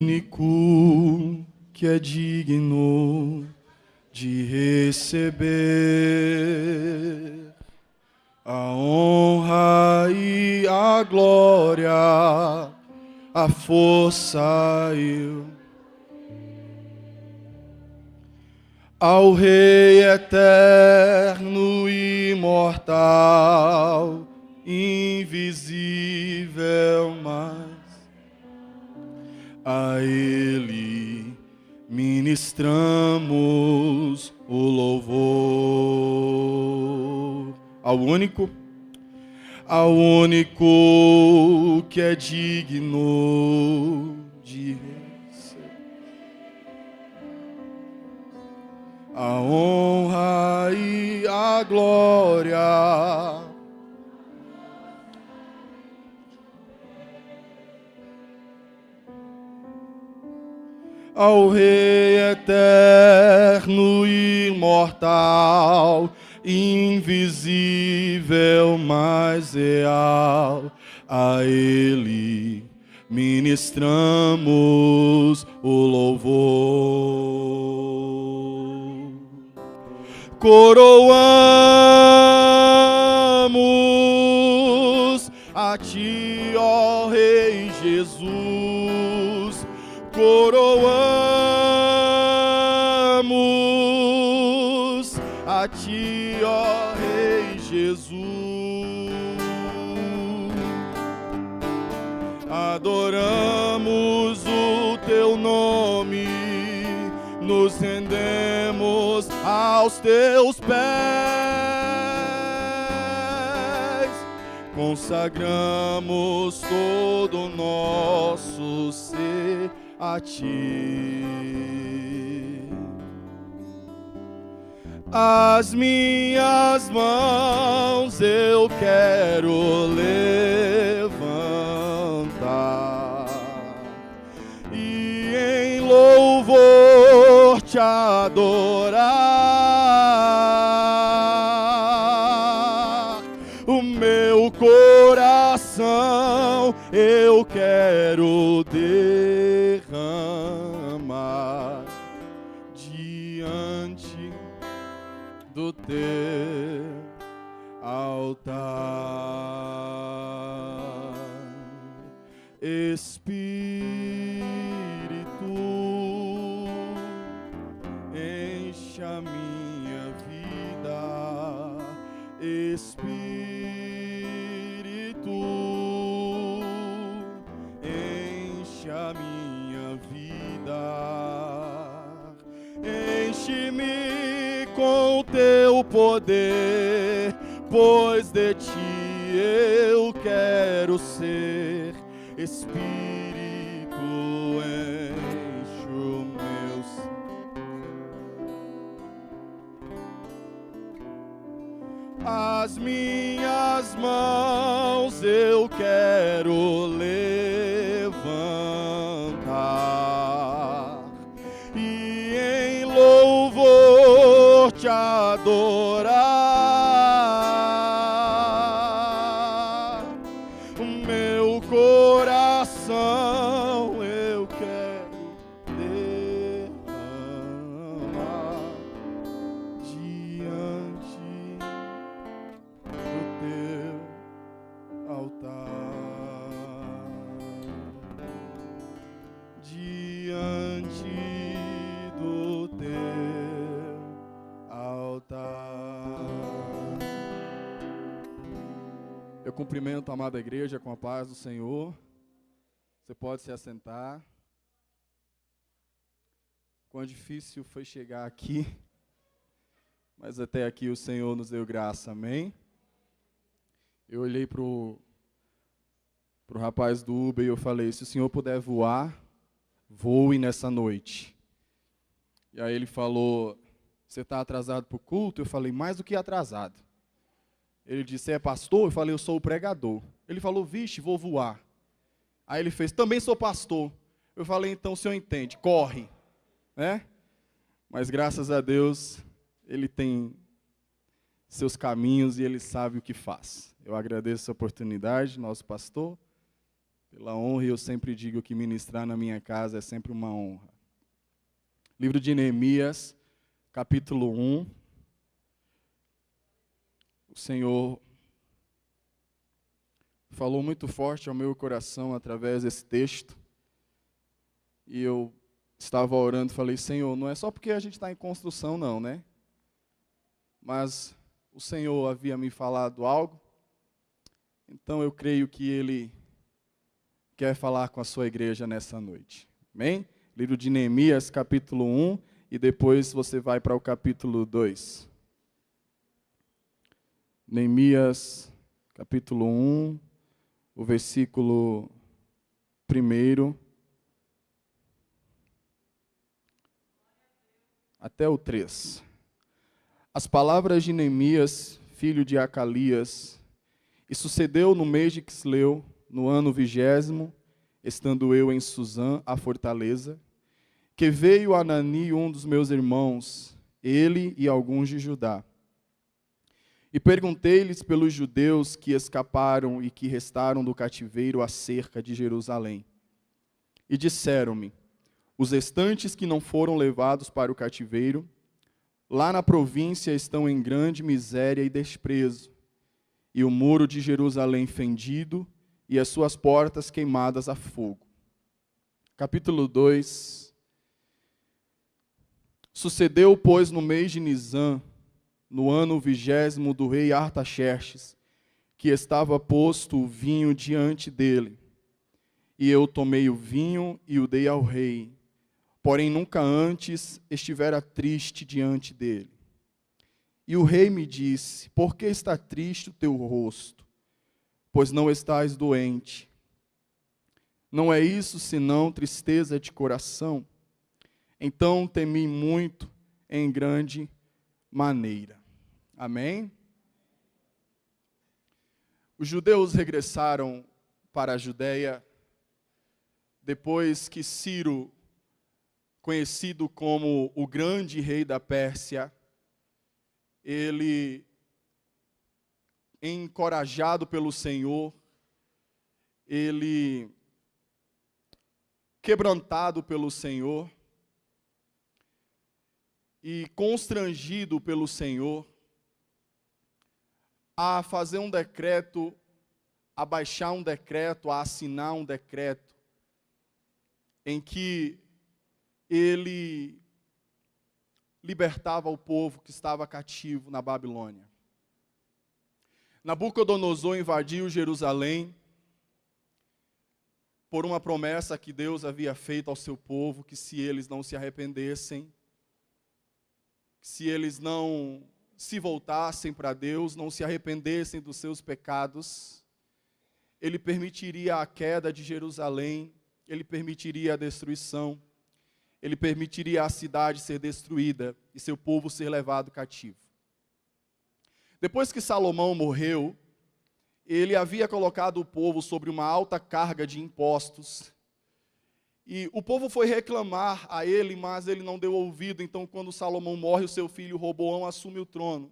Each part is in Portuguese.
Único que é digno de receber a honra e a glória, a força ao Rei eterno e imortal, invisível, mas a Ele ministramos o louvor. Ao único que é digno de receber a honra e a glória, ao Rei eterno e imortal, invisível, mas real, a Ele ministramos o louvor. Coroamos a Ti, ó Rei Jesus, coroamos a Ti, ó Rei Jesus, adoramos o Teu nome, nos rendemos aos Teus pés, consagramos todo o nosso ser a Ti. As minhas mãos eu quero levantar e em louvor Te adorar. O meu coração eu quero derramar diante do Teu altar. Espírito, enche a minha vida. Espírito, enche a minha vida. Enche-me com Teu poder, pois de Ti eu quero ser. Espírito, enche o meu ser. As minhas mãos eu quero levantar e em louvor Te adorar. O meu coração eu quero derramar diante do Teu altar, diante do Teu altar. Eu cumprimento a amada igreja com a paz do Senhor. Você pode se assentar. Quão difícil foi chegar aqui, mas até aqui o Senhor nos deu graça, amém? Eu olhei pro rapaz do Uber e eu falei, se o senhor puder voar, voe nessa noite. E aí ele falou, você está atrasado para o culto? Eu falei, mais do que atrasado. Ele disse, você é pastor? Eu falei, eu sou o pregador. Ele falou, vixe, vou voar. Aí ele fez, também sou pastor. Eu falei, então o senhor entende, corre, né? Mas graças a Deus, ele tem seus caminhos e ele sabe o que faz. Eu agradeço a oportunidade, nosso pastor. pela honra, e eu sempre digo que ministrar na minha casa é sempre uma honra. Livro de Neemias, capítulo 1. O Senhor falou muito forte ao meu coração através desse texto. E eu estava orando e falei, Senhor, não é só porque a gente está em construção não, né? Mas o Senhor havia me falado algo, então eu creio que Ele quer falar com a sua igreja nessa noite. Amém? Livro de Neemias, capítulo 1, e depois você vai para o capítulo 2. Neemias, capítulo 1, o versículo 1 até o 3. As palavras de Neemias, filho de Acalias, e sucedeu no mês de Quisleu, no ano 20º, estando eu em Suzã, a fortaleza, que veio Anani, um dos meus irmãos, ele e alguns de Judá. E perguntei-lhes pelos judeus que escaparam e que restaram do cativeiro acerca de Jerusalém. E disseram-me, os restantes que não foram levados para o cativeiro, lá na província estão em grande miséria e desprezo, e o muro de Jerusalém fendido, e as suas portas queimadas a fogo. Capítulo 2. Sucedeu, pois, no mês de Nisã, no ano 20º do rei Artaxerxes, que estava posto o vinho diante dele. E eu tomei o vinho e o dei ao rei, porém nunca antes estivera triste diante dele. E o rei me disse, por que está triste o teu rosto? Pois não estás doente. Não é isso senão tristeza de coração? Então temi muito em grande maneira. Amém? Os judeus regressaram para a Judéia depois que Ciro, conhecido como o grande rei da Pérsia, ele, encorajado pelo Senhor, ele, quebrantado pelo Senhor e constrangido pelo Senhor, a fazer um decreto, a baixar um decreto, a assinar um decreto, em que ele libertava o povo que estava cativo na Babilônia. Nabucodonosor invadiu Jerusalém por uma promessa que Deus havia feito ao seu povo, que se eles não se arrependessem, se eles não se voltassem para Deus, não se arrependessem dos seus pecados, Ele permitiria a queda de Jerusalém, Ele permitiria a destruição, Ele permitiria a cidade ser destruída e seu povo ser levado cativo. Depois que Salomão morreu, ele havia colocado o povo sobre uma alta carga de impostos. E o povo foi reclamar a ele, mas ele não deu ouvido. Então, quando Salomão morre, o seu filho Roboão assume o trono.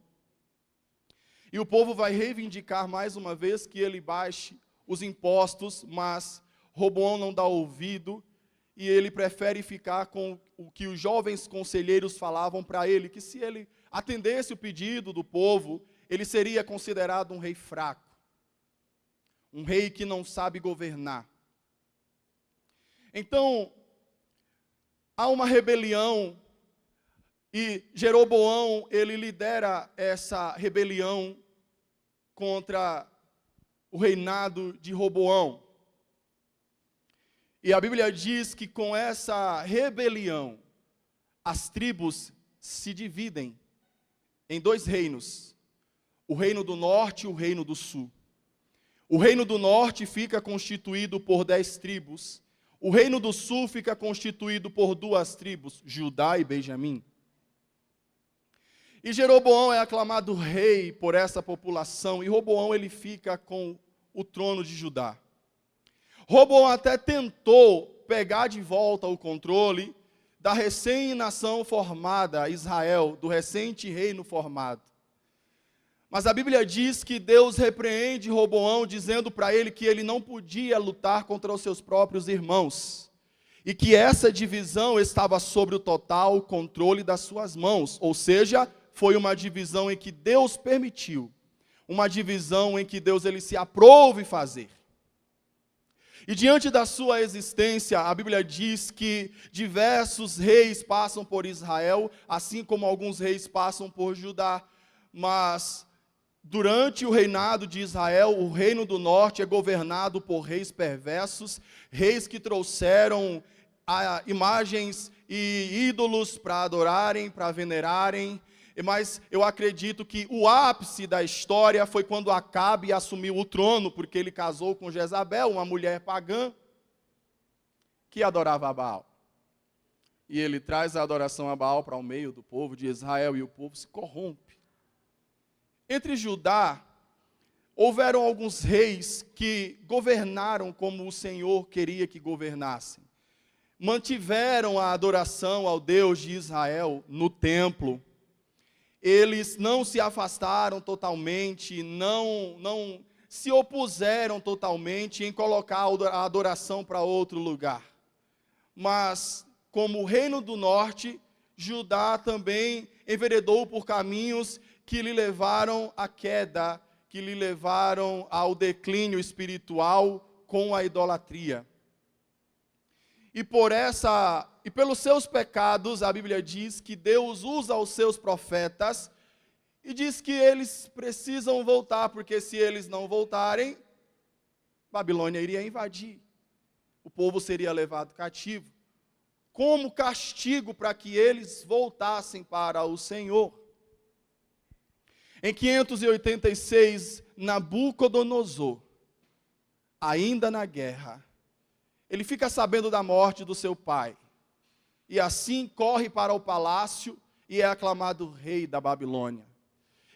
E o povo vai reivindicar mais uma vez que ele baixe os impostos, mas Roboão não dá ouvido. E ele prefere ficar com o que os jovens conselheiros falavam para ele, que se ele atendesse o pedido do povo, ele seria considerado um rei fraco, um rei que não sabe governar. Então, há uma rebelião, e Jeroboão, ele lidera essa rebelião contra o reinado de Roboão. E a Bíblia diz que com essa rebelião, as tribos se dividem em dois reinos, o reino do norte e o reino do sul. O reino do norte fica constituído por 10 tribos, o reino do sul fica constituído por 2 tribos, Judá e Benjamim. E Jeroboão é aclamado rei por essa população, e Roboão ele fica com o trono de Judá. Roboão até tentou pegar de volta o controle da recém-nação formada, Israel, do recente reino formado. Mas a Bíblia diz que Deus repreende Roboão, dizendo para ele que ele não podia lutar contra os seus próprios irmãos. E que essa divisão estava sobre o total controle das suas mãos. Ou seja, foi uma divisão em que Deus permitiu. Uma divisão em que Deus ele se aprouve fazer. E diante da sua existência, a Bíblia diz que diversos reis passam por Israel, assim como alguns reis passam por Judá. Mas durante o reinado de Israel, o reino do norte é governado por reis perversos, reis que trouxeram imagens e ídolos para adorarem, para venerarem. Mas eu acredito que o ápice da história foi quando Acabe assumiu o trono, porque ele casou com Jezabel, uma mulher pagã, que adorava a Baal. E ele traz a adoração a Baal para o meio do povo de Israel, e o povo se corrompe. Entre Judá, houveram alguns reis que governaram como o Senhor queria que governassem. Mantiveram a adoração ao Deus de Israel no templo. Eles não se afastaram totalmente, não se opuseram totalmente em colocar a adoração para outro lugar. Mas, como o reino do norte, Judá também enveredou por caminhos que lhe levaram à queda, que lhe levaram ao declínio espiritual com a idolatria. E pelos seus pecados, a Bíblia diz que Deus usa os seus profetas e diz que eles precisam voltar, porque se eles não voltarem, Babilônia iria invadir. O povo seria levado cativo, como castigo para que eles voltassem para o Senhor. Em 586, Nabucodonosor, ainda na guerra, ele fica sabendo da morte do seu pai. E assim corre para o palácio e é aclamado rei da Babilônia.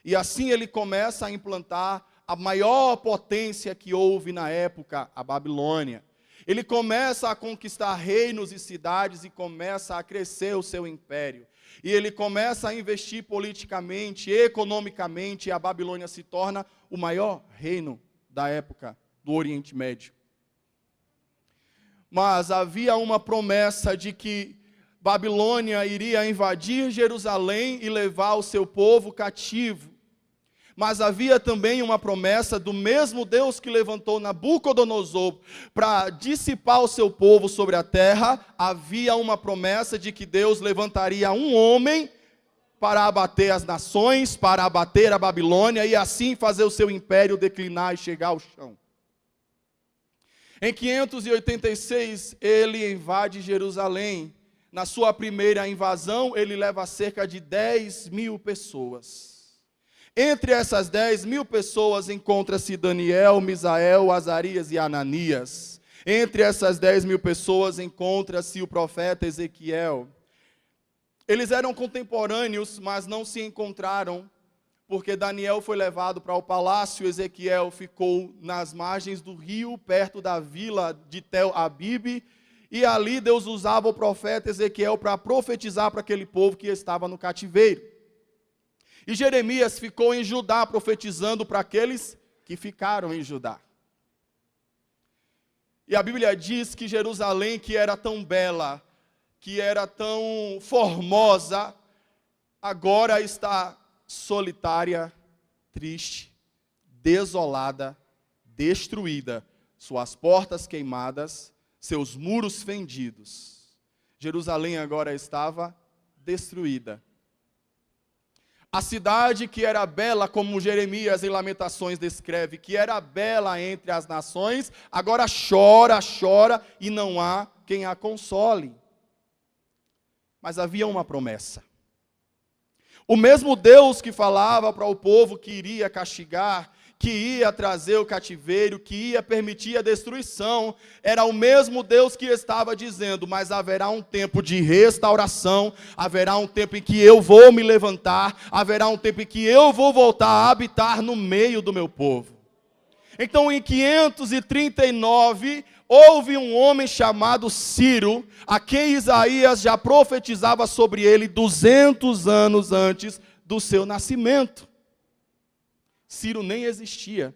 E assim ele começa a implantar a maior potência que houve na época, a Babilônia. Ele começa a conquistar reinos e cidades e começa a crescer o seu império. E ele começa a investir politicamente, economicamente, e a Babilônia se torna o maior reino da época do Oriente Médio. Mas havia uma promessa de que Babilônia iria invadir Jerusalém e levar o seu povo cativo. Mas havia também uma promessa do mesmo Deus que levantou Nabucodonosor para dissipar o seu povo sobre a terra. Havia uma promessa de que Deus levantaria um homem para abater as nações, para abater a Babilônia e assim fazer o seu império declinar e chegar ao chão. Em 586, ele invade Jerusalém. Na sua primeira invasão, ele leva cerca de 10.000 pessoas. Entre essas 10.000 pessoas, encontra-se Daniel, Misael, Azarias e Ananias. Entre essas 10.000 pessoas, encontra-se o profeta Ezequiel. Eles eram contemporâneos, mas não se encontraram, porque Daniel foi levado para o palácio, Ezequiel ficou nas margens do rio, perto da vila de Tel Abibe, e ali Deus usava o profeta Ezequiel para profetizar para aquele povo que estava no cativeiro. E Jeremias ficou em Judá, profetizando para aqueles que ficaram em Judá. E a Bíblia diz que Jerusalém, que era tão bela, que era tão formosa, agora está solitária, triste, desolada, destruída, suas portas queimadas, seus muros fendidos. Jerusalém agora estava destruída. A cidade que era bela, como Jeremias em Lamentações descreve, que era bela entre as nações, agora chora e não há quem a console. Mas havia uma promessa. O mesmo Deus que falava para o povo que iria castigar, que ia trazer o cativeiro, que ia permitir a destruição, era o mesmo Deus que estava dizendo, mas haverá um tempo de restauração, haverá um tempo em que eu vou me levantar, haverá um tempo em que eu vou voltar a habitar no meio do meu povo. Então, em 539, houve um homem chamado Ciro, a quem Isaías já profetizava sobre ele 200 anos antes do seu nascimento. Ciro nem existia.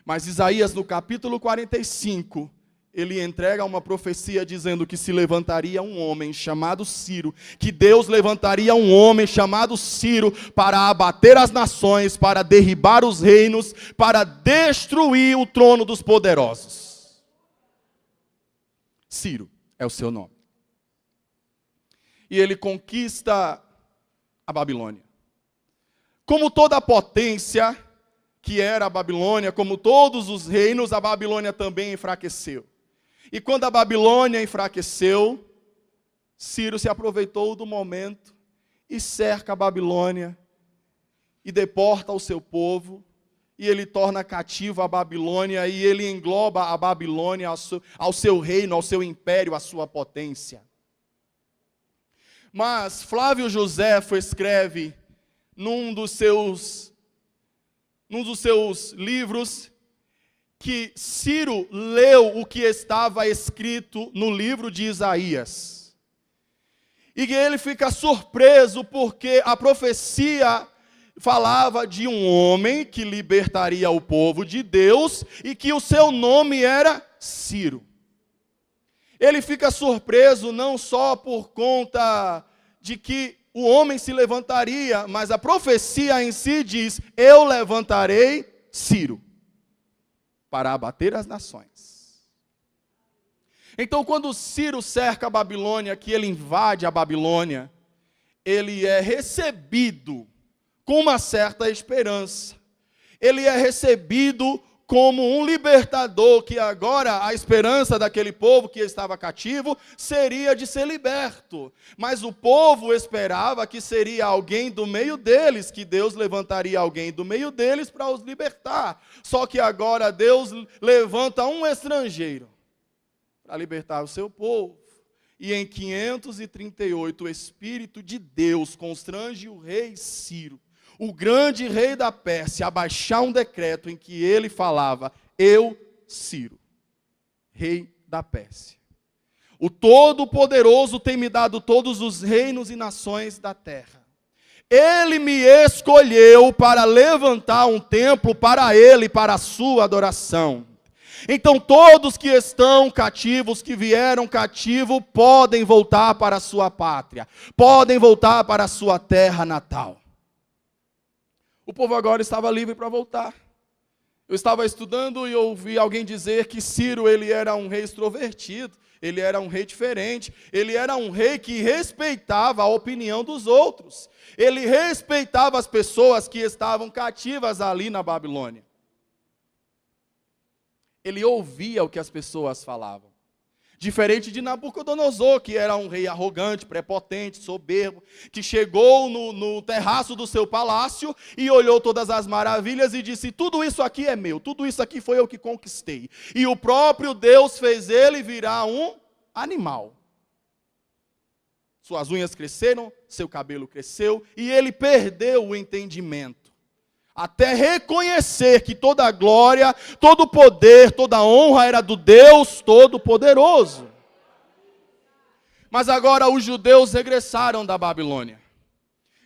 Mas Isaías, no capítulo 45, ele entrega uma profecia dizendo que se levantaria um homem chamado Ciro, que Deus levantaria um homem chamado Ciro para abater as nações, para derribar os reinos, para destruir o trono dos poderosos. Ciro é o seu nome. E ele conquista a Babilônia. Como toda a potência que era a Babilônia, como todos os reinos, a Babilônia também enfraqueceu. E quando a Babilônia enfraqueceu, Ciro se aproveitou do momento e cerca a Babilônia e deporta o seu povo, e ele torna cativa a Babilônia, e ele engloba a Babilônia ao seu reino, ao seu império, à sua potência. Mas Flávio Joséfo escreve num dos seus livros que Ciro leu o que estava escrito no livro de Isaías. E que ele fica surpreso porque a profecia falava de um homem que libertaria o povo de Deus e que o seu nome era Ciro. Ele fica surpreso não só por conta de que o homem se levantaria, mas a profecia em si diz: eu levantarei Ciro para abater as nações. Então, quando Ciro cerca a Babilônia, que ele invade a Babilônia, ele é recebido com uma certa esperança. Ele é recebido como um libertador, que agora a esperança daquele povo que estava cativo seria de ser liberto. Mas o povo esperava que seria alguém do meio deles, que Deus levantaria alguém do meio deles para os libertar. Só que agora Deus levanta um estrangeiro para libertar o seu povo. E em 538 o Espírito de Deus constrange o rei Ciro, o grande rei da Pérsia, a baixar um decreto em que ele falava: eu, Ciro, rei da Pérsia, o Todo-Poderoso tem me dado todos os reinos e nações da terra. Ele me escolheu para levantar um templo para ele, para a sua adoração. Então todos que estão cativos, que vieram cativo, podem voltar para a sua pátria, podem voltar para a sua terra natal. O povo agora estava livre para voltar. Eu estava estudando e ouvi alguém dizer que Ciro, ele era um rei extrovertido, ele era um rei diferente, ele era um rei que respeitava a opinião dos outros. Ele respeitava as pessoas que estavam cativas ali na Babilônia. Ele ouvia o que as pessoas falavam. Diferente de Nabucodonosor, que era um rei arrogante, prepotente, soberbo, que chegou no terraço do seu palácio e olhou todas as maravilhas e disse: tudo isso aqui é meu, tudo isso aqui foi eu que conquistei. E o próprio Deus fez ele virar um animal. Suas unhas cresceram, seu cabelo cresceu e ele perdeu o entendimento. Até reconhecer que toda a glória, todo o poder, toda a honra era do Deus Todo-Poderoso. Mas agora os judeus regressaram da Babilônia.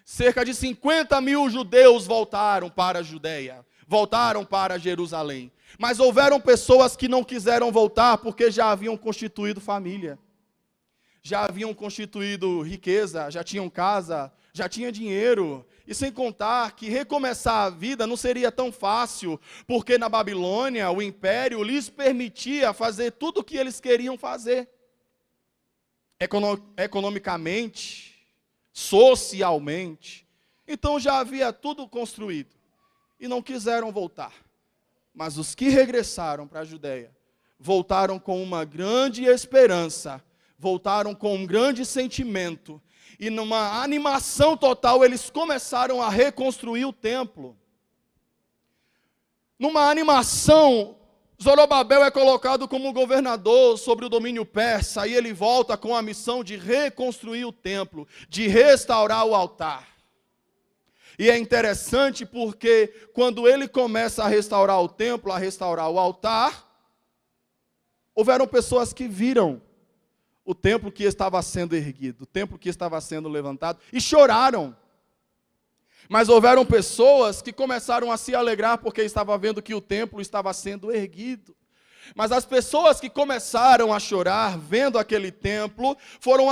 Cerca de 50 mil judeus voltaram para a Judeia, voltaram para Jerusalém. Mas houveram pessoas que não quiseram voltar porque já haviam constituído família. Já haviam constituído riqueza, já tinham casa, já tinha dinheiro. E sem contar que recomeçar a vida não seria tão fácil, porque na Babilônia o império lhes permitia fazer tudo o que eles queriam fazer. Economicamente, socialmente. Então já havia tudo construído. E não quiseram voltar. Mas os que regressaram para a Judeia, voltaram com uma grande esperança, voltaram com um grande sentimento, e numa animação total eles começaram a reconstruir o templo. Numa animação, Zorobabel é colocado como governador sobre o domínio persa, e ele volta com a missão de reconstruir o templo, de restaurar o altar. E é interessante porque quando ele começa a restaurar o templo, a restaurar o altar, houveram pessoas que viram o templo que estava sendo erguido, o templo que estava sendo levantado, e choraram. Mas houveram pessoas que começaram a se alegrar porque estavam vendo que o templo estava sendo erguido. Mas as pessoas que começaram a chorar vendo aquele templo foram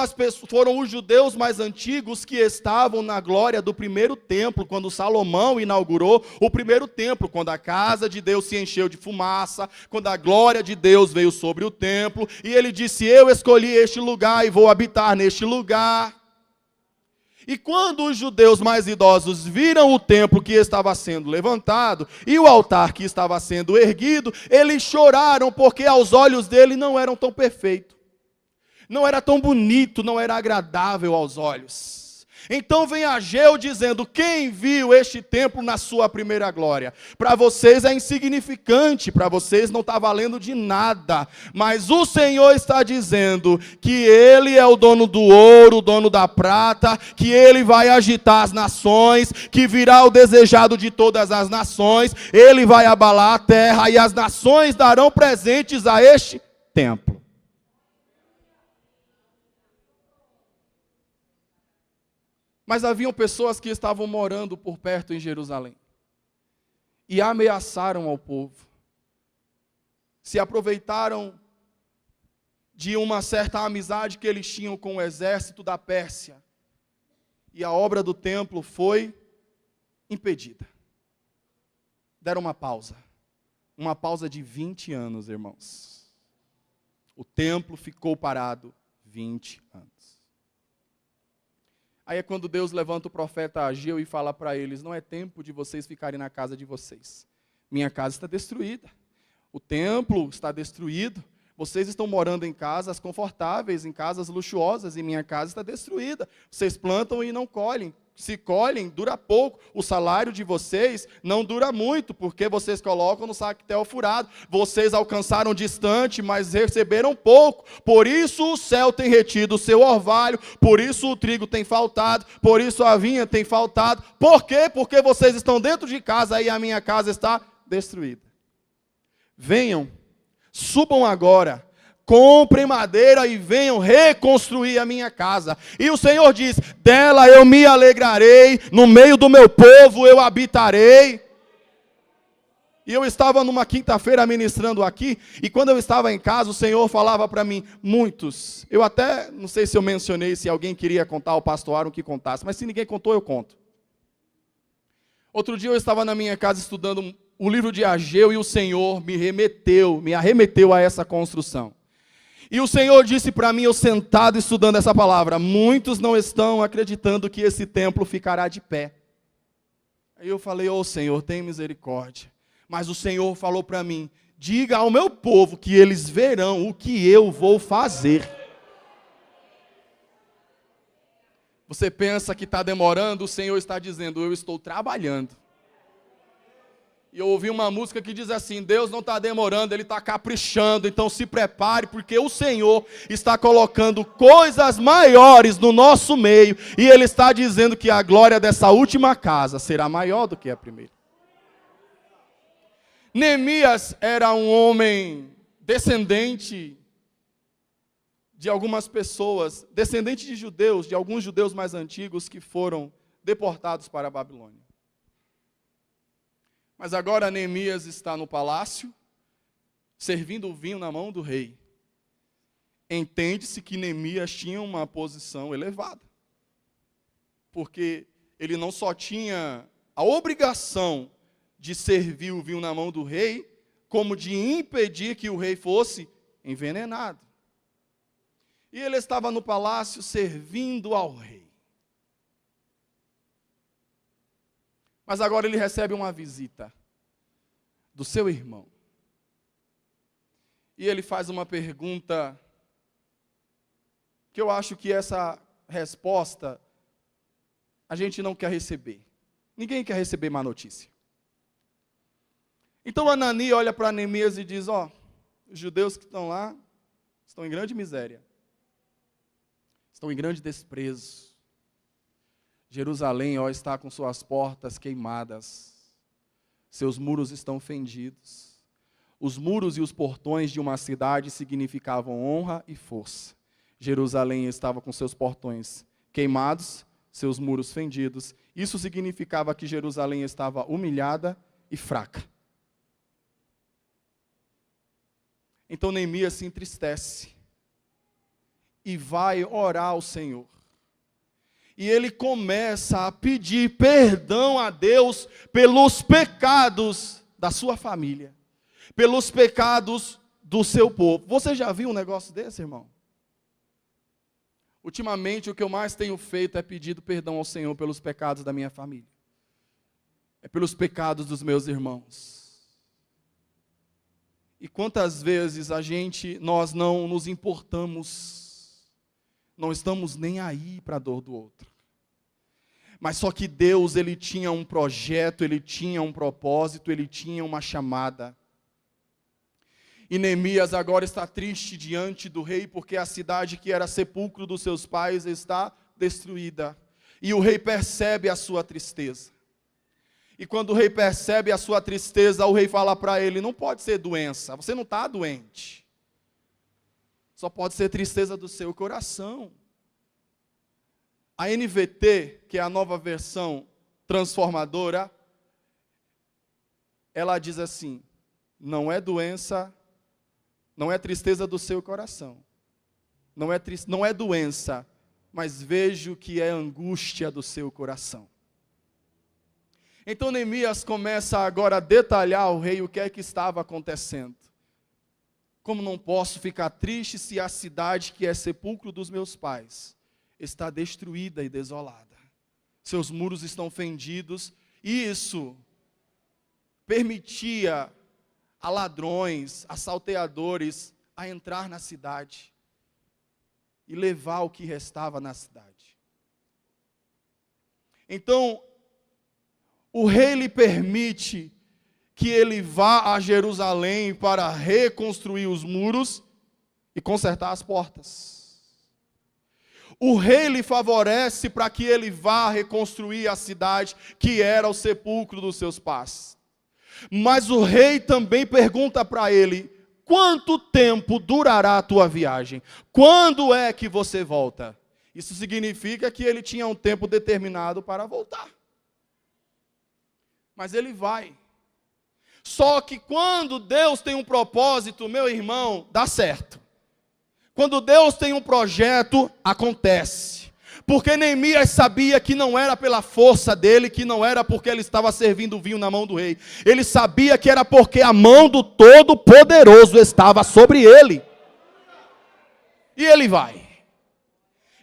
os judeus mais antigos que estavam na glória do primeiro templo, quando Salomão inaugurou o primeiro templo, quando a casa de Deus se encheu de fumaça, quando a glória de Deus veio sobre o templo, e ele disse: eu escolhi este lugar e vou habitar neste lugar. E quando os judeus mais idosos viram o templo que estava sendo levantado e o altar que estava sendo erguido, eles choraram porque aos olhos dele não eram tão perfeitos, não era tão bonito, não era agradável aos olhos. Então vem Ageu dizendo: quem viu este templo na sua primeira glória? Para vocês é insignificante, para vocês não está valendo de nada, mas o Senhor está dizendo que Ele é o dono do ouro, o dono da prata, que Ele vai agitar as nações, que virá o desejado de todas as nações, Ele vai abalar a terra e as nações darão presentes a este templo. Mas haviam pessoas que estavam morando por perto em Jerusalém e ameaçaram ao povo. Se aproveitaram de uma certa amizade que eles tinham com o exército da Pérsia. E a obra do templo foi impedida. Deram uma pausa de 20 anos, irmãos. O templo ficou parado 20 anos. Aí é quando Deus levanta o profeta Ageu e fala para eles: não é tempo de vocês ficarem na casa de vocês. Minha casa está destruída. O templo está destruído. Vocês estão morando em casas confortáveis, em casas luxuosas, e minha casa está destruída. Vocês plantam e não colhem. Se colhem, dura pouco. O salário de vocês não dura muito, porque vocês colocam no sactel furado. Vocês alcançaram distante, mas receberam pouco. Por isso o céu tem retido o seu orvalho, por isso o trigo tem faltado, por isso a vinha tem faltado. Por quê? Porque vocês estão dentro de casa e a minha casa está destruída. Venham, subam agora, comprem madeira e venham reconstruir a minha casa. E o Senhor diz: dela eu me alegrarei, no meio do meu povo eu habitarei. E eu estava numa quinta-feira ministrando aqui, e quando eu estava em casa, o Senhor falava para mim: muitos, eu até, não sei se eu mencionei, se alguém queria contar, o pastor Aaron que contasse, mas se ninguém contou, eu conto. Outro dia eu estava na minha casa estudando o livro de Ageu, e o Senhor me arremeteu a essa construção. E o Senhor disse para mim, eu sentado estudando essa palavra: muitos não estão acreditando que esse templo ficará de pé. Aí eu falei: ô Senhor, tem misericórdia. Mas o Senhor falou para mim: diga ao meu povo que eles verão o que eu vou fazer. Você pensa que está demorando? O Senhor está dizendo: eu estou trabalhando. E eu ouvi uma música que diz assim: Deus não está demorando, Ele está caprichando. Então se prepare, porque o Senhor está colocando coisas maiores no nosso meio. E Ele está dizendo que a glória dessa última casa será maior do que a primeira. Neemias era um homem descendente de algumas pessoas, descendente de judeus, de alguns judeus mais antigos que foram deportados para a Babilônia. Mas agora Neemias está no palácio, servindo o vinho na mão do rei. Entende-se que Neemias tinha uma posição elevada, porque ele não só tinha a obrigação de servir o vinho na mão do rei, como de impedir que o rei fosse envenenado. E ele estava no palácio servindo ao rei. Mas agora ele recebe uma visita do seu irmão. E ele faz uma pergunta que eu acho que essa resposta a gente não quer receber. Ninguém quer receber má notícia. Então Anani olha para Neemias e diz: ó, os judeus que estão lá estão em grande miséria. Estão em grande desprezo. Jerusalém, ó, está com suas portas queimadas. Seus muros estão fendidos. Os muros e os portões de uma cidade significavam honra e força. Jerusalém estava com seus portões queimados, seus muros fendidos. Isso significava que Jerusalém estava humilhada e fraca. Então Neemias se entristece e vai orar ao Senhor. E ele começa a pedir perdão a Deus pelos pecados da sua família, pelos pecados do seu povo. Você já viu um negócio desse, irmão? Ultimamente, o que eu mais tenho feito é pedir perdão ao Senhor pelos pecados da minha família. É pelos pecados dos meus irmãos. E quantas vezes nós não nos importamos, não estamos nem aí para a dor do outro. Mas só que Deus, Ele tinha um projeto, Ele tinha um propósito, Ele tinha uma chamada. E Neemias agora está triste diante do rei, porque a cidade que era sepulcro dos seus pais está destruída. E o rei percebe a sua tristeza. E quando o rei percebe a sua tristeza, o rei fala para ele: não pode ser doença, você não está doente. Só pode ser tristeza do seu coração. A NVT, que é a nova versão transformadora, ela diz assim: não é doença, não é tristeza do seu coração, não é doença, mas vejo que é angústia do seu coração. Então Neemias começa agora a detalhar ao rei o que é que estava acontecendo. Como não posso ficar triste se a cidade que é sepulcro dos meus pais está destruída e desolada. Seus muros estão fendidos, e isso permitia a ladrões, a salteadores, a entrar na cidade e levar o que restava na cidade. Então, o rei lhe permite que ele vá a Jerusalém para reconstruir os muros e consertar as portas. O rei lhe favorece para que ele vá reconstruir a cidade que era o sepulcro dos seus pais. Mas o rei também pergunta para ele: quanto tempo durará a tua viagem? Quando é que você volta? Isso significa que ele tinha um tempo determinado para voltar. Mas ele vai. Só que quando Deus tem um propósito, meu irmão, dá certo. Quando Deus tem um projeto, acontece. Porque Neemias sabia que não era pela força dele, que não era porque ele estava servindo vinho na mão do rei. Ele sabia que era porque a mão do Todo-Poderoso estava sobre ele. E ele vai.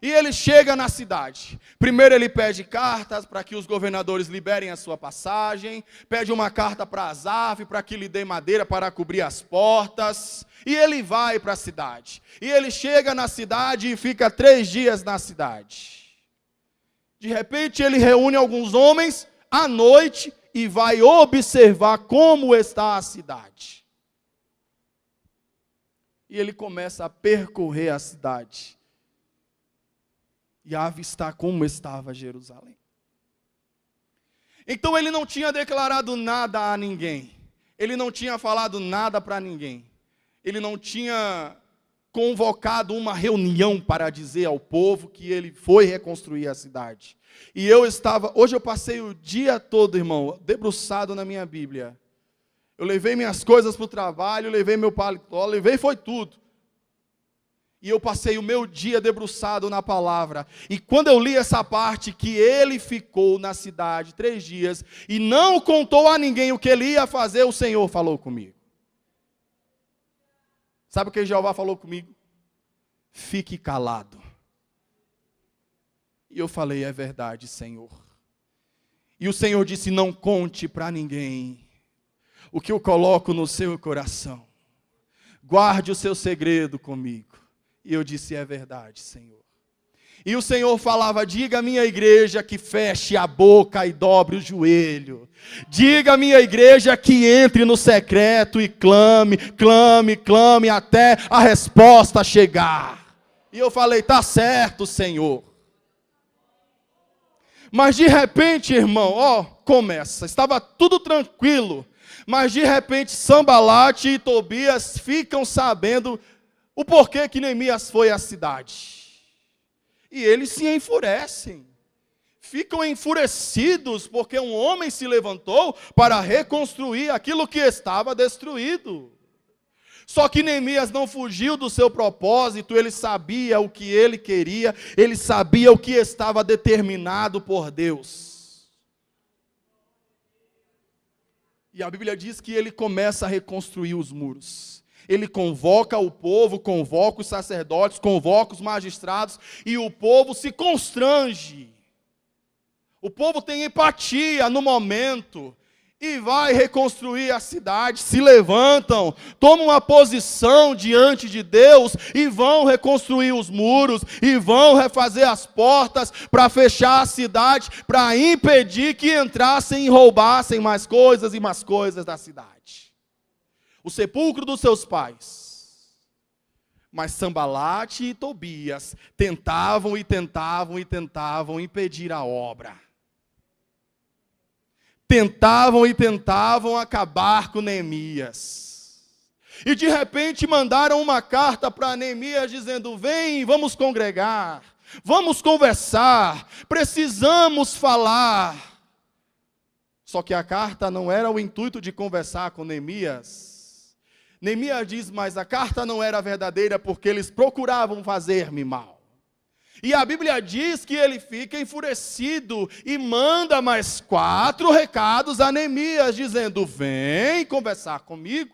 E ele chega na cidade. Primeiro ele pede cartas para que os governadores liberem a sua passagem. Pede uma carta para Asaf para que lhe dê madeira para cobrir as portas. E ele vai para a cidade. E ele chega na cidade e fica 3 dias na cidade. De repente ele reúne alguns homens à noite e vai observar como está a cidade. E ele começa a percorrer a cidade e a avistar como estava Jerusalém. Então ele não tinha declarado nada a ninguém. Ele não tinha falado nada para ninguém. Ele não tinha convocado uma reunião para dizer ao povo que ele foi reconstruir a cidade. E hoje eu passei o dia todo, irmão, debruçado na minha Bíblia. Eu levei minhas coisas para o trabalho, levei meu paletó, foi tudo. E eu passei o meu dia debruçado na palavra. E quando eu li essa parte, que ele ficou na cidade 3 dias, e não contou a ninguém o que ele ia fazer, o Senhor falou comigo. Sabe o que Jeová falou comigo? Fique calado. E eu falei: é verdade, Senhor. E o Senhor disse: não conte para ninguém o que eu coloco no seu coração. Guarde o seu segredo comigo. E eu disse: é verdade, Senhor. E o Senhor falava: diga à minha igreja que feche a boca e dobre o joelho. Diga à minha igreja que entre no secreto e clame, clame, clame até a resposta chegar. E eu falei: tá certo, Senhor. Mas de repente, irmão, começa. Estava tudo tranquilo. Mas de repente, Sambalate e Tobias ficam sabendo o porquê que Neemias foi à cidade. E eles se enfurecem. ficam enfurecidos porque um homem se levantou para reconstruir aquilo que estava destruído. Só que Neemias não fugiu do seu propósito, ele sabia o que ele queria, ele sabia o que estava determinado por Deus. E a Bíblia diz que ele começa a reconstruir os muros. Ele convoca o povo, convoca os sacerdotes, convoca os magistrados, e o povo se constrange. O povo tem empatia no momento e vai reconstruir a cidade, se levantam, tomam uma posição diante de Deus e vão reconstruir os muros, e vão refazer as portas para fechar a cidade, para impedir que entrassem e roubassem mais coisas e mais coisas da cidade. O sepulcro dos seus pais. Mas Sambalate e Tobias tentavam impedir a obra. Tentavam acabar com Neemias. E de repente mandaram uma carta para Neemias dizendo: vem, vamos congregar, vamos conversar, precisamos falar. Só que a carta não era o intuito de conversar com Neemias. Neemias diz, mas a carta não era verdadeira porque eles procuravam fazer-me mal. E a Bíblia diz que ele fica enfurecido e manda mais 4 recados a Neemias, dizendo: vem conversar comigo.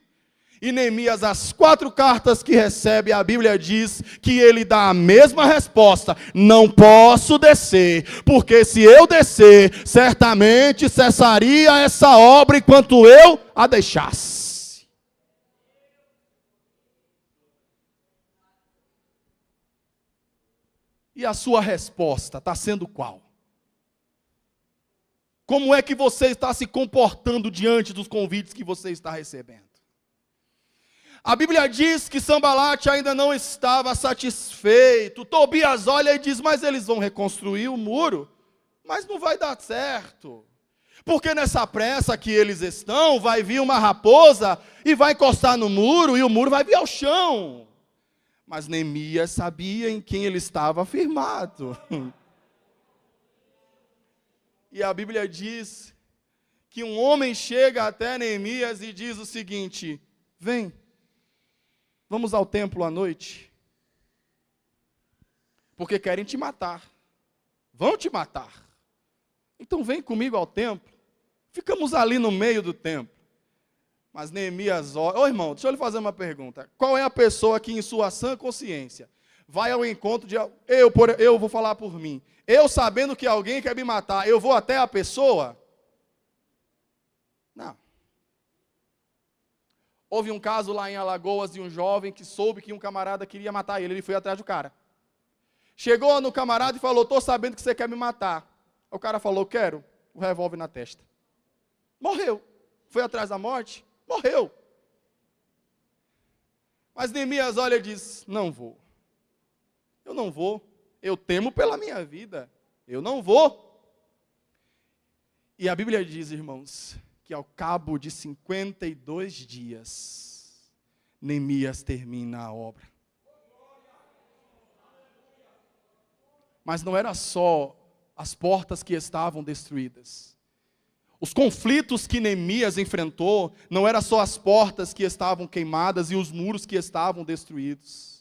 E Neemias, as 4 cartas que recebe, a Bíblia diz que ele dá a mesma resposta: não posso descer, porque se eu descer, certamente cessaria essa obra enquanto eu a deixasse. E a sua resposta está sendo qual? Como é que você está se comportando diante dos convites que você está recebendo? A Bíblia diz que Sambalate ainda não estava satisfeito. Tobias olha e diz: mas eles vão reconstruir o muro, mas não vai dar certo. Porque nessa pressa que eles estão, vai vir uma raposa e vai encostar no muro, e o muro vai vir ao chão. Mas Neemias sabia em quem ele estava firmado. E a Bíblia diz que um homem chega até Neemias e diz o seguinte: vem, vamos ao templo à noite, porque querem te matar, vão te matar. Então vem comigo ao templo, ficamos ali no meio do templo. Mas Neemias olha. Ô irmão, deixa eu lhe fazer uma pergunta. Qual é a pessoa que em sua sã consciência vai ao encontro de... Eu vou falar por mim. Eu sabendo que alguém quer me matar, eu vou até a pessoa? Não. Houve um caso lá em Alagoas de um jovem que soube que um camarada queria matar ele. Ele foi atrás do cara. Chegou no camarada e falou: estou sabendo que você quer me matar. O cara falou: quero. O revólver na testa. Morreu. Foi atrás da morte? Morreu. Mas Neemias olha e diz: não vou. Eu não vou. Eu temo pela minha vida. Eu não vou. E a Bíblia diz, irmãos, que ao cabo de 52 dias, Neemias termina a obra. Mas não era só as portas que estavam destruídas. Os conflitos que Neemias enfrentou não eram só as portas que estavam queimadas e os muros que estavam destruídos.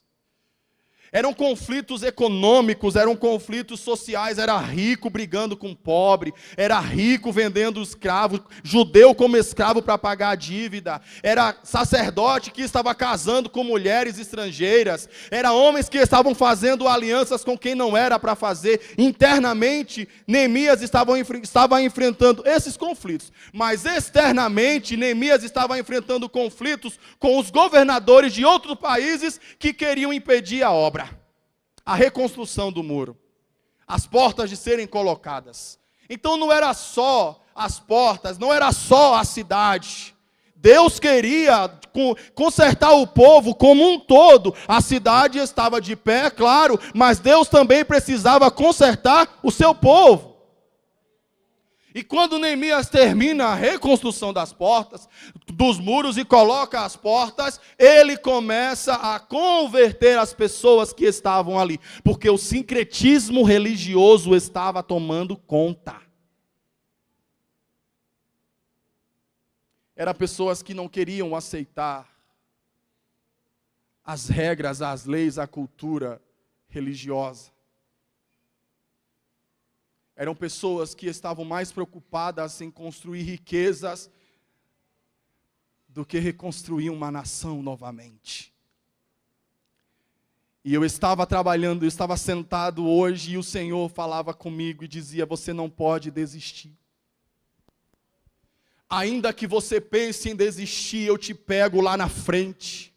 Eram conflitos econômicos, eram conflitos sociais, era rico brigando com pobre, era rico vendendo escravo, judeu como escravo para pagar a dívida, era sacerdote que estava casando com mulheres estrangeiras, era homens que estavam fazendo alianças com quem não era para fazer. Internamente, Neemias estava enfrentando esses conflitos, mas externamente, Neemias estava enfrentando conflitos com os governadores de outros países que queriam impedir a obra. A reconstrução do muro, as portas de serem colocadas. Então não era só as portas, não era só a cidade. Deus queria consertar o povo como um todo. A cidade estava de pé, claro, mas Deus também precisava consertar o seu povo. E quando Neemias termina a reconstrução das portas, dos muros e coloca as portas, ele começa a converter as pessoas que estavam ali, porque o sincretismo religioso estava tomando conta. Eram pessoas que não queriam aceitar as regras, as leis, a cultura religiosa. Eram pessoas que estavam mais preocupadas em construir riquezas do que reconstruir uma nação novamente. E eu estava trabalhando, eu estava sentado hoje e o Senhor falava comigo e dizia: você não pode desistir. Ainda que você pense em desistir, eu te pego lá na frente.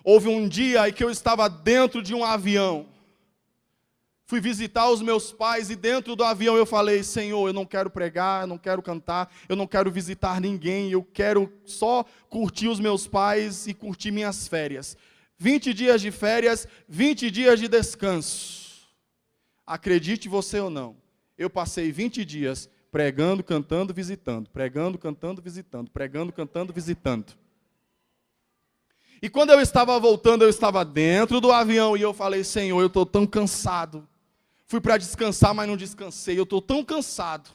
Houve um dia em que eu estava dentro de um avião. Fui visitar os meus pais e dentro do avião eu falei: Senhor, eu não quero pregar, eu não quero cantar, eu não quero visitar ninguém, eu quero só curtir os meus pais e curtir minhas férias. 20 dias de férias, 20 dias de descanso. Acredite você ou não, eu passei 20 dias pregando, cantando, visitando, pregando, cantando, visitando, pregando, cantando, visitando. E quando eu estava voltando, eu estava dentro do avião e eu falei: Senhor, eu estou tão cansado. Fui para descansar, mas não descansei. Eu estou tão cansado.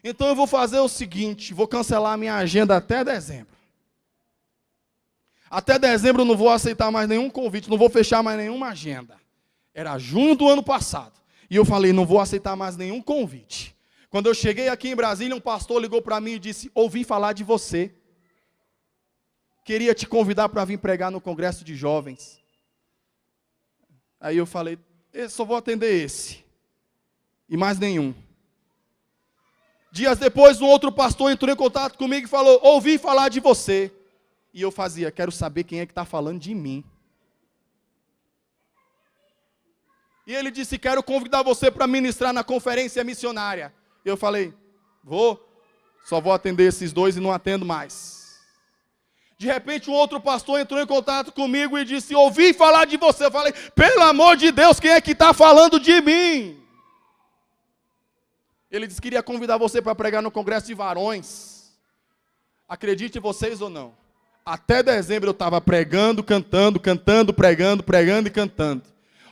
Então eu vou fazer o seguinte: vou cancelar a minha agenda até dezembro. Até dezembro eu não vou aceitar mais nenhum convite, não vou fechar mais nenhuma agenda. Era junho do ano passado. E eu falei: não vou aceitar mais nenhum convite. Quando eu cheguei aqui em Brasília, um pastor ligou para mim e disse: ouvi falar de você. Queria te convidar para vir pregar no congresso de jovens. Aí eu falei: eu só vou atender esse. E mais nenhum. Dias depois, um outro pastor entrou em contato comigo e falou: ouvi falar de você. E eu fazia: quero saber quem é que está falando de mim. E ele disse: quero convidar você para ministrar na conferência missionária. Eu falei: vou, só vou atender esses dois e não atendo mais. De repente, um outro pastor entrou em contato comigo e disse: ouvi falar de você. Eu falei: pelo amor de Deus, quem é que está falando de mim? Ele disse que queria convidar você para pregar no congresso de varões. Acredite vocês ou não, até dezembro eu estava pregando, cantando, cantando, pregando, pregando e cantando.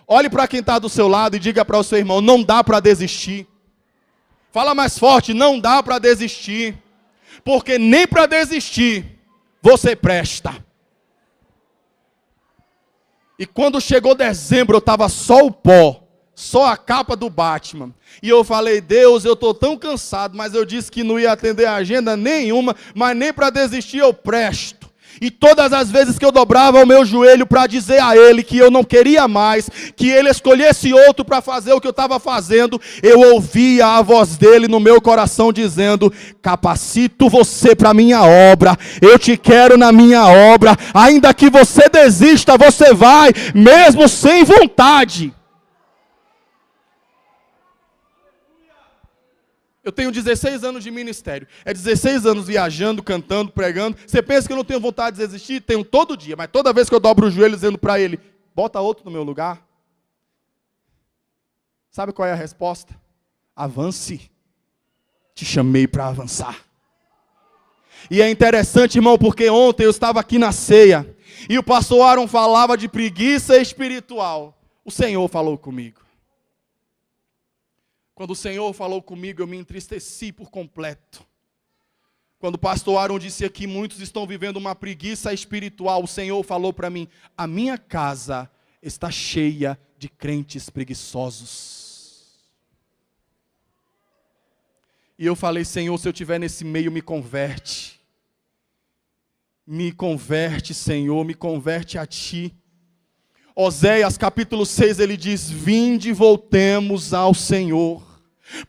Olhe para quem está do seu lado e diga para o seu irmão: não dá para desistir. Fala mais forte: não dá para desistir. Porque nem para desistir você presta. E quando chegou dezembro, eu estava só o pó, só a capa do Batman. E eu falei: Deus, eu estou tão cansado, mas eu disse que não ia atender a agenda nenhuma, mas nem para desistir eu presto. E todas as vezes que eu dobrava o meu joelho para dizer a ele que eu não queria mais, que ele escolhesse outro para fazer o que eu estava fazendo, eu ouvia a voz dele no meu coração dizendo: capacito você para a minha obra, eu te quero na minha obra, ainda que você desista, você vai, mesmo sem vontade. Eu tenho 16 anos de ministério. É 16 anos viajando, cantando, pregando. Você pensa que eu não tenho vontade de desistir? Tenho todo dia. Mas toda vez que eu dobro o joelho dizendo para ele: bota outro no meu lugar. Sabe qual é a resposta? Avance. Te chamei para avançar. E é interessante, irmão, porque ontem eu estava aqui na ceia. E o pastor Aaron falava de preguiça espiritual. O Senhor falou comigo. Quando o Senhor falou comigo, eu me entristeci por completo. Quando o pastor Aaron disse aqui: muitos estão vivendo uma preguiça espiritual, o Senhor falou para mim: a minha casa está cheia de crentes preguiçosos. E eu falei: Senhor, se eu estiver nesse meio, me converte. Me converte, Senhor, me converte a Ti. Oséias capítulo 6, ele diz: vinde e voltemos ao Senhor,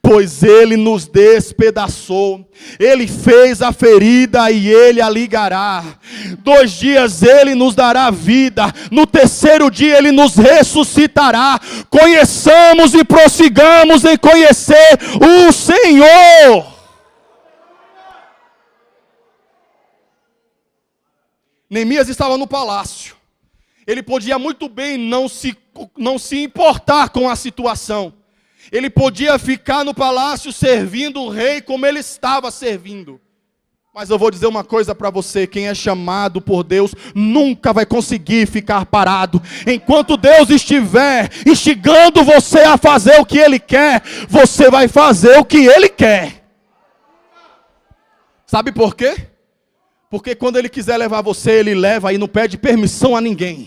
pois Ele nos despedaçou, Ele fez a ferida e Ele a ligará. 2 dias Ele nos dará vida, no terceiro dia Ele nos ressuscitará. Conheçamos e prossigamos em conhecer o Senhor. Neemias estava no palácio. Ele podia muito bem não se importar com a situação. Ele podia ficar no palácio servindo o rei como ele estava servindo. Mas eu vou dizer uma coisa para você: quem é chamado por Deus nunca vai conseguir ficar parado. Enquanto Deus estiver instigando você a fazer o que Ele quer, você vai fazer o que Ele quer. Sabe por quê? Porque quando Ele quiser levar você, Ele leva e não pede permissão a ninguém.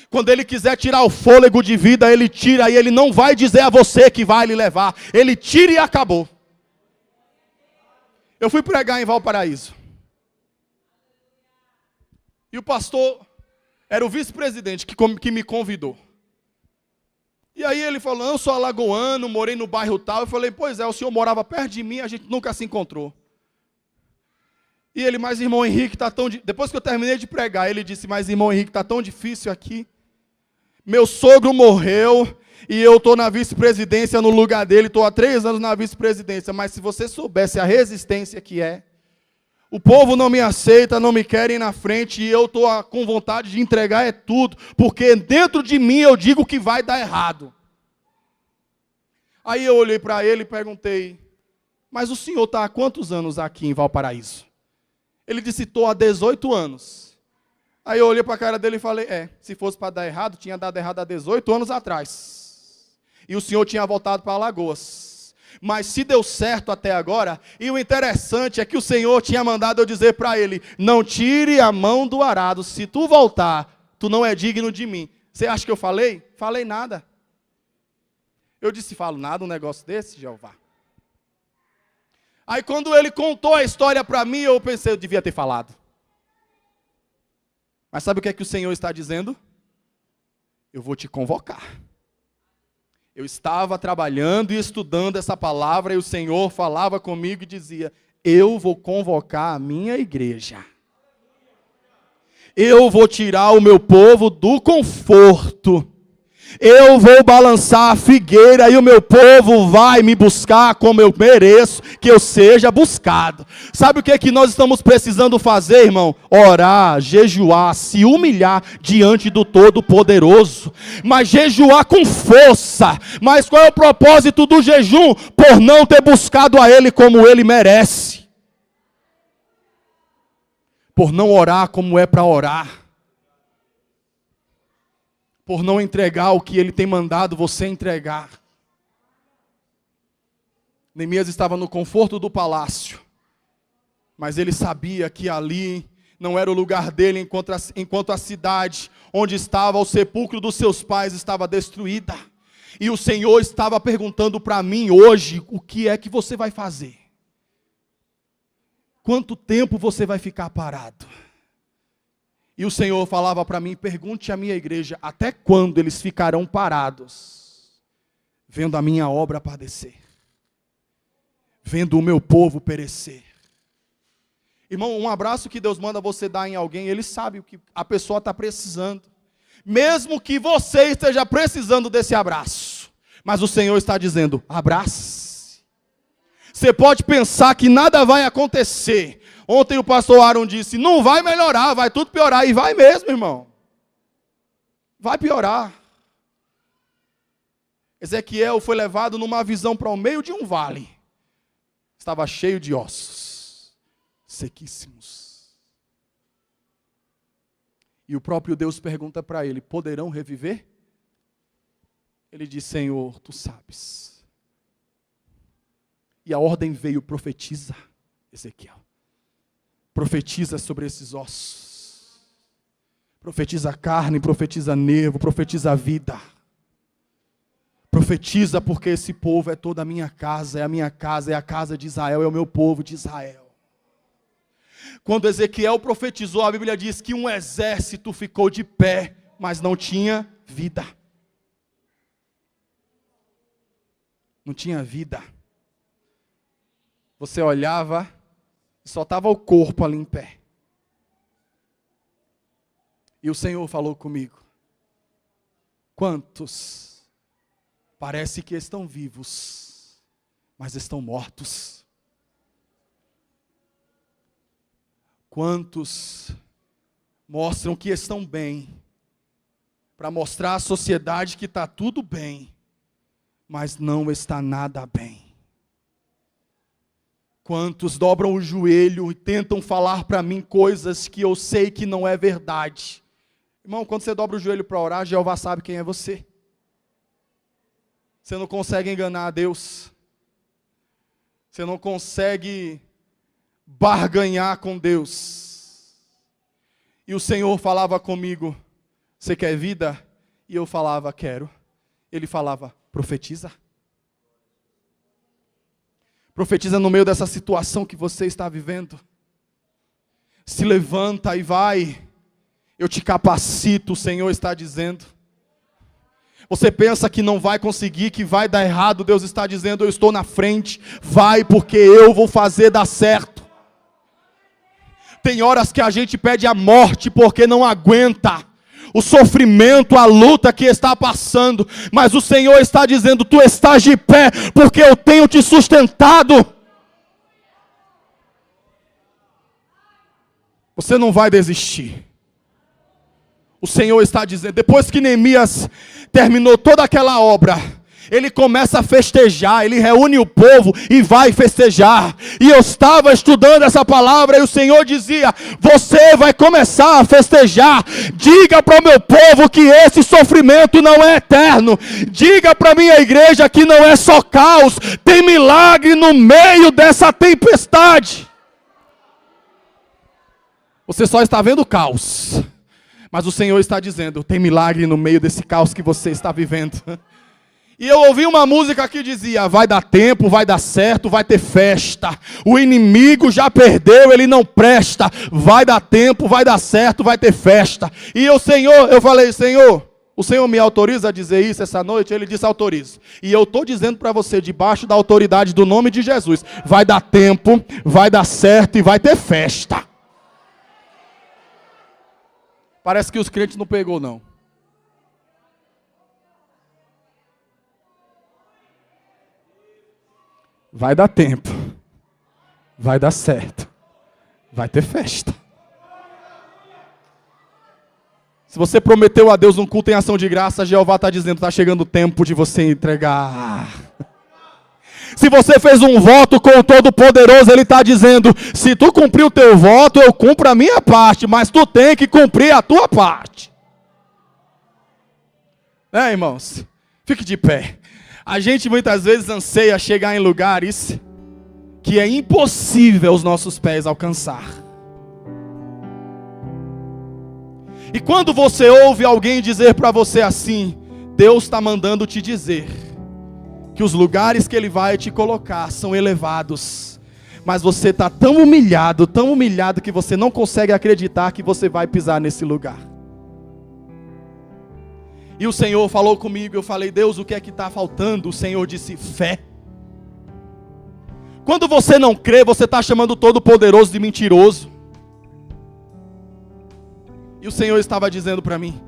Quando Ele quiser tirar o fôlego de vida, Ele tira, e Ele não vai dizer a você que vai lhe levar. Ele tira e acabou. Eu fui pregar em Valparaíso. E o pastor era o vice-presidente que me convidou. E aí ele falou: eu sou alagoano, morei no bairro tal. Eu falei: pois é, o senhor morava perto de mim, a gente nunca se encontrou. E ele: mas irmão Henrique, está tão... Depois que eu terminei de pregar, ele disse: mas irmão Henrique, está tão difícil aqui. Meu sogro morreu e eu estou na vice-presidência no lugar dele, estou há 3 anos na vice-presidência, mas se você soubesse a resistência que é, o povo não me aceita, não me querem na frente, e eu estou com vontade de entregar tudo, porque dentro de mim eu digo que vai dar errado. Aí eu olhei para ele e perguntei: mas o senhor está há quantos anos aqui em Valparaíso? Ele disse: estou há 18 anos. Aí eu olhei para a cara dele e falei: se fosse para dar errado, tinha dado errado há 18 anos atrás. E o senhor tinha voltado para Alagoas. Mas se deu certo até agora, e o interessante é que o Senhor tinha mandado eu dizer para ele: não tire a mão do arado, se tu voltar, tu não é digno de mim. Você acha que eu falei? Falei nada. Eu disse: falo nada um negócio desse, Jeová? Aí quando ele contou a história para mim, eu pensei: eu devia ter falado. Mas sabe o que é que o Senhor está dizendo? Eu vou te convocar. Eu estava trabalhando e estudando essa palavra, e o Senhor falava comigo e dizia: eu vou convocar a minha igreja. Eu vou tirar o meu povo do conforto. Eu vou balançar a figueira e o meu povo vai me buscar como eu mereço que eu seja buscado. Sabe o que é que nós estamos precisando fazer, irmão? Orar, jejuar, se humilhar diante do Todo-Poderoso. Mas jejuar com força. Mas qual é o propósito do jejum? Por não ter buscado a Ele como Ele merece. Por não orar como é para orar. Por não entregar o que Ele tem mandado você entregar. Neemias estava no conforto do palácio, mas ele sabia que ali não era o lugar dele, enquanto a cidade onde estava o sepulcro dos seus pais estava destruída. E o Senhor estava perguntando para mim hoje: o que é que você vai fazer? Quanto tempo você vai ficar parado? E o Senhor falava para mim: pergunte à minha igreja, até quando eles ficarão parados, vendo a minha obra padecer, vendo o meu povo perecer. Irmão, um abraço que Deus manda você dar em alguém, Ele sabe o que a pessoa está precisando. Mesmo que você esteja precisando desse abraço, mas o Senhor está dizendo: abrace. Você pode pensar que nada vai acontecer. Ontem o pastor Aaron disse: não vai melhorar, vai tudo piorar. E vai mesmo, irmão. Vai piorar. Ezequiel foi levado numa visão para o meio de um vale. Estava cheio de ossos, sequíssimos. E o próprio Deus pergunta para ele: poderão reviver? Ele diz: Senhor, tu sabes. E a ordem veio: profetiza, Ezequiel. Profetiza sobre esses ossos. Profetiza carne, profetiza nervo, profetiza vida. Profetiza, porque esse povo é toda a minha casa, é a minha casa, é a casa de Israel, é o meu povo de Israel. Quando Ezequiel profetizou, a Bíblia diz que um exército ficou de pé, mas não tinha vida. Não tinha vida. Você olhava, só estava o corpo ali em pé. E o Senhor falou comigo: quantos parece que estão vivos, mas estão mortos? Quantos mostram que estão bem, para mostrar à sociedade que está tudo bem, mas não está nada bem. Quantos dobram o joelho e tentam falar para mim coisas que eu sei que não é verdade. Irmão, quando você dobra o joelho para orar, Jeová sabe quem é você. Você não consegue enganar a Deus. Você não consegue barganhar com Deus. E o Senhor falava comigo, você quer vida? E eu falava, quero. Ele falava, profetiza. Profetiza no meio dessa situação que você está vivendo. Se levanta e vai. Eu te capacito, o Senhor está dizendo. Você pensa que não vai conseguir, que vai dar errado, Deus está dizendo, eu estou na frente. Vai, porque eu vou fazer dar certo. Tem horas que a gente pede a morte porque não aguenta o sofrimento, a luta que está passando, mas o Senhor está dizendo, tu estás de pé, porque eu tenho te sustentado. Você não vai desistir. O Senhor está dizendo, depois que Neemias terminou toda aquela obra, ele começa a festejar, ele reúne o povo e vai festejar. E eu estava estudando essa palavra e o Senhor dizia, você vai começar a festejar. Diga para o meu povo que esse sofrimento não é eterno. Diga para a minha igreja que não é só caos, tem milagre no meio dessa tempestade. Você só está vendo caos, mas o Senhor está dizendo, tem milagre no meio desse caos que você está vivendo. E eu ouvi uma música que dizia, vai dar tempo, vai dar certo, vai ter festa. O inimigo já perdeu, ele não presta. Vai dar tempo, vai dar certo, vai ter festa. E o Senhor, eu falei, Senhor, o Senhor me autoriza a dizer isso essa noite? Ele disse, autorizo. E eu estou dizendo para você, debaixo da autoridade do nome de Jesus, vai dar tempo, vai dar certo e vai ter festa. Parece que os crentes não pegou, não. Vai dar tempo, vai dar certo, vai ter festa. Se você prometeu a Deus um culto em ação de graça, Jeová está dizendo, está chegando o tempo de você entregar. Se você fez um voto com o Todo-Poderoso, Ele está dizendo, se tu cumprir o teu voto, eu cumpro a minha parte, mas tu tem que cumprir a tua parte. Irmãos? Fique de pé. A gente muitas vezes anseia chegar em lugares que é impossível os nossos pés alcançar. E quando você ouve alguém dizer para você assim, Deus está mandando te dizer que os lugares que Ele vai te colocar são elevados, mas você está tão humilhado que você não consegue acreditar que você vai pisar nesse lugar. E o Senhor falou comigo, eu falei, Deus, o que é que está faltando? O Senhor disse, fé. Quando você não crê, você está chamando o Todo-Poderoso de mentiroso. E o Senhor estava dizendo para mim,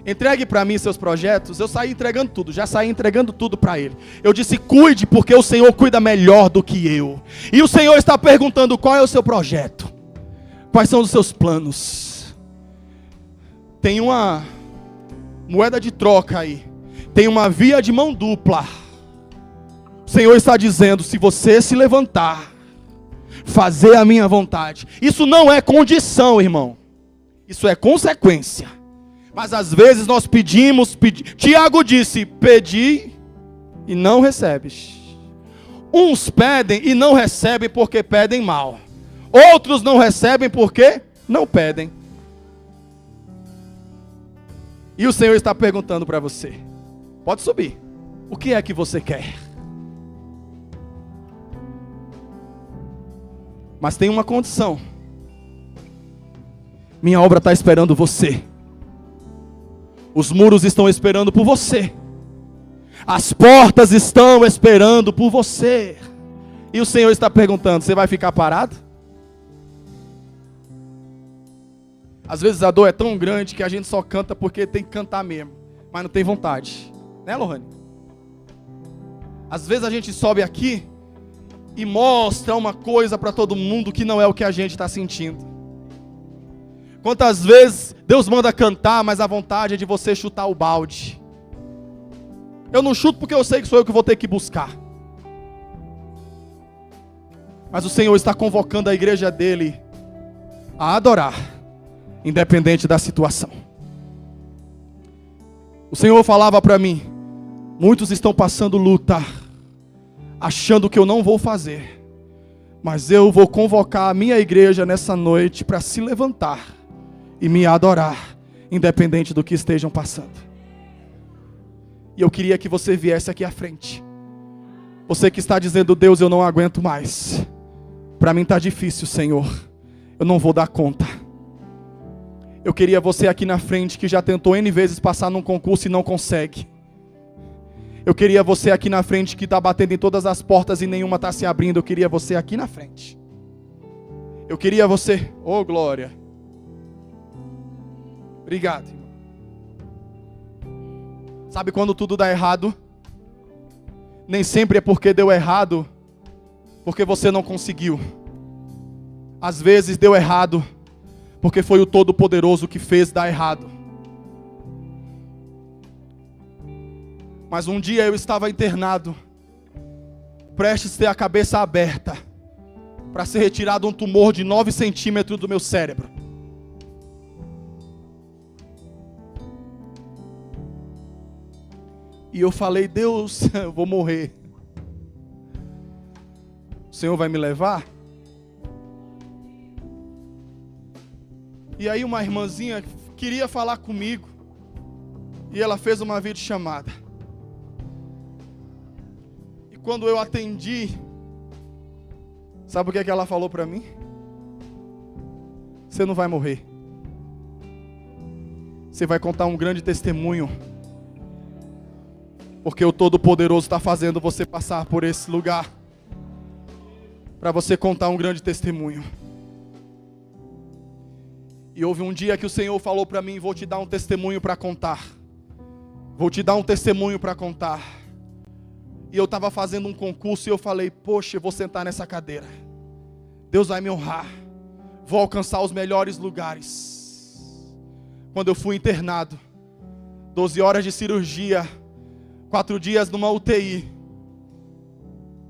entregue para mim seus projetos. Eu saí entregando tudo, já saí entregando tudo para Ele. Eu disse, cuide, porque o Senhor cuida melhor do que eu. E o Senhor está perguntando, qual é o seu projeto? Quais são os seus planos? Tem uma moeda de troca aí. Tem uma via de mão dupla. O Senhor está dizendo, se você se levantar, fazer a minha vontade. Isso não é condição, irmão. Isso é consequência. Mas às vezes nós pedimos. Tiago disse, pedi e não recebes. Uns pedem e não recebem porque pedem mal. Outros não recebem porque não pedem. E o Senhor está perguntando para você, pode subir, o que é que você quer? Mas tem uma condição, minha obra está esperando você, os muros estão esperando por você, as portas estão esperando por você, e o Senhor está perguntando, você vai ficar parado? Às vezes a dor é tão grande que a gente só canta porque tem que cantar mesmo, mas não tem vontade, né, Lohane? Às vezes a gente sobe aqui e mostra uma coisa para todo mundo que não é o que a gente está sentindo. Quantas vezes Deus manda cantar, mas a vontade é de você chutar o balde. Eu não chuto porque eu sei que sou eu que vou ter que buscar. Mas o Senhor está convocando a igreja dele a adorar, independente da situação. O Senhor falava para mim: muitos estão passando luta, achando que eu não vou fazer, mas eu vou convocar a minha igreja nessa noite para se levantar e me adorar, independente do que estejam passando. E eu queria que você viesse aqui à frente. Você que está dizendo: Deus, eu não aguento mais. Para mim está difícil, Senhor. Eu não vou dar conta. Eu queria você aqui na frente que já tentou N vezes passar num concurso e não consegue. Eu queria você aqui na frente que está batendo em todas as portas e nenhuma está se abrindo. Eu queria você aqui na frente. Eu queria você... Oh, glória. Obrigado. Sabe quando tudo dá errado? Nem sempre é porque deu errado, porque você não conseguiu. Às vezes deu errado, porque foi o Todo-Poderoso que fez dar errado. Mas um dia eu estava internado, prestes a ter a cabeça aberta, para ser retirado um tumor de 9 centímetros do meu cérebro. E eu falei: Deus, eu vou morrer. O Senhor vai me levar? E aí uma irmãzinha queria falar comigo. E ela fez uma videochamada. E quando eu atendi, sabe o que é que ela falou para mim? Você não vai morrer. Você vai contar um grande testemunho. Porque o Todo-Poderoso está fazendo você passar por esse lugar, para você contar um grande testemunho. E houve um dia que o Senhor falou para mim: vou te dar um testemunho para contar. Vou te dar um testemunho para contar. E eu estava fazendo um concurso e eu falei: poxa, eu vou sentar nessa cadeira. Deus vai me honrar. Vou alcançar os melhores lugares. Quando eu fui internado, 12 horas de cirurgia, 4 dias numa UTI.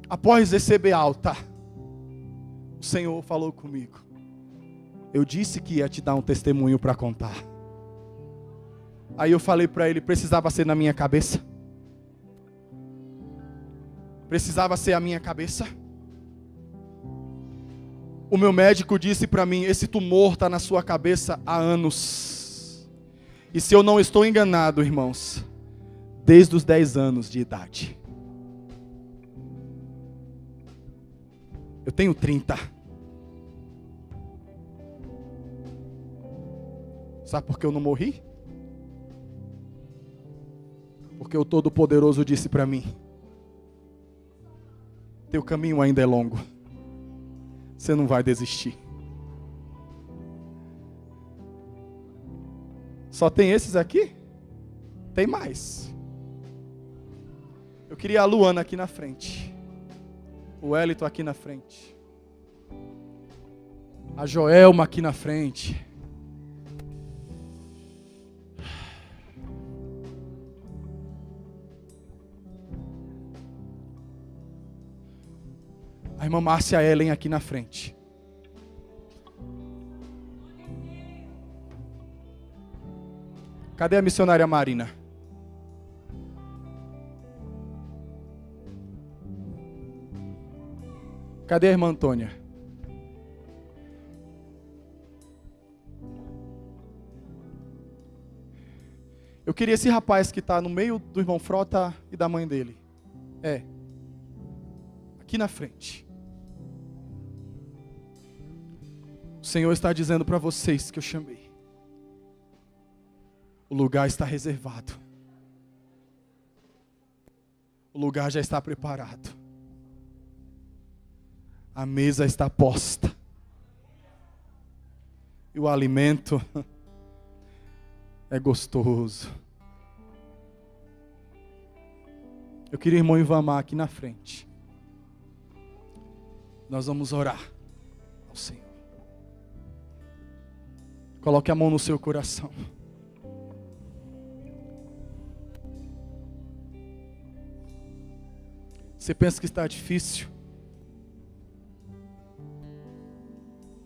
Após receber alta, o Senhor falou comigo: eu disse que ia te dar um testemunho para contar. Aí eu falei para ele: precisava ser na minha cabeça? Precisava ser a minha cabeça? O meu médico disse para mim: esse tumor está na sua cabeça há anos. E se eu não estou enganado, irmãos, desde os 10 anos de idade. Eu tenho 30. Sabe por que eu não morri? Porque o Todo-Poderoso disse para mim: teu caminho ainda é longo. Você não vai desistir. Só tem esses aqui? Tem mais. Eu queria a Luana aqui na frente. O Elito aqui na frente. A Joelma aqui na frente. A irmã Márcia Ellen aqui na frente. Cadê a missionária Marina? Cadê a irmã Antônia? Eu queria esse rapaz que está no meio do irmão Frota e da mãe dele. Aqui na frente. O Senhor está dizendo para vocês que eu chamei. O lugar está reservado. O lugar já está preparado. A mesa está posta. E o alimento é gostoso. Eu queria o irmão Ivamar aqui na frente. Nós vamos orar ao Senhor. Coloque a mão no seu coração. Você pensa que está difícil?